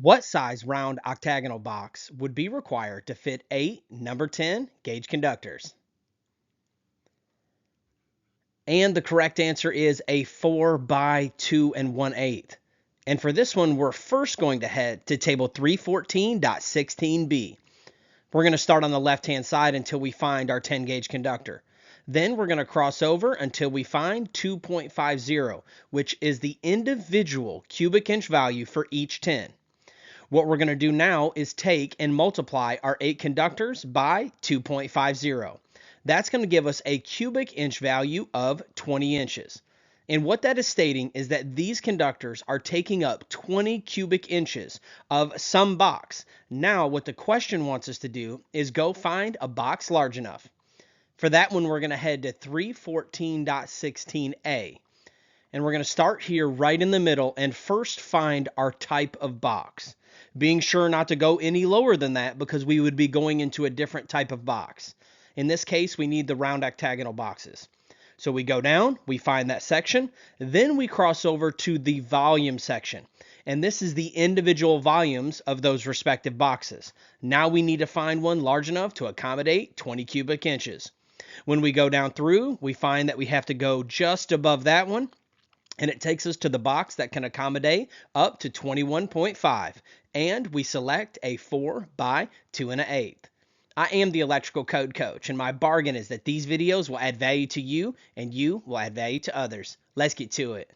What size round octagonal box would be required to fit 8 number 10 gauge conductors? And the correct answer is a 4 by 2 and 1/8. And for this one, we're first going to head to table 314.16b. We're going to start on the left-hand side until we find our 10 gauge conductor. Then we're going to cross over until we find 2.50, which is the individual cubic inch value for each 10. What we're going to do now is take and multiply our 8 conductors by 2.50. That's going to give us a cubic inch value of 20 inches. And what that is stating is that these conductors are taking up 20 cubic inches of some box. Now, what the question wants us to do is go find a box large enough. For that one, we're going to head to 314.16a. And we're going to start here right in the middle and first find our type of box, being sure not to go any lower than that because we would be going into a different type of box. In this case, we need the round octagonal boxes. So we go down, we find that section, then we cross over to the volume section. And this is the individual volumes of those respective boxes. Now we need to find one large enough to accommodate 20 cubic inches. When we go down through, we find that we have to go just above that one, and it takes us to the box that can accommodate up to 21.5, and we select a 4 by 2 1/8. I am the electrical code coach, and my bargain is that these videos will add value to you, and you will add value to others. Let's get to it.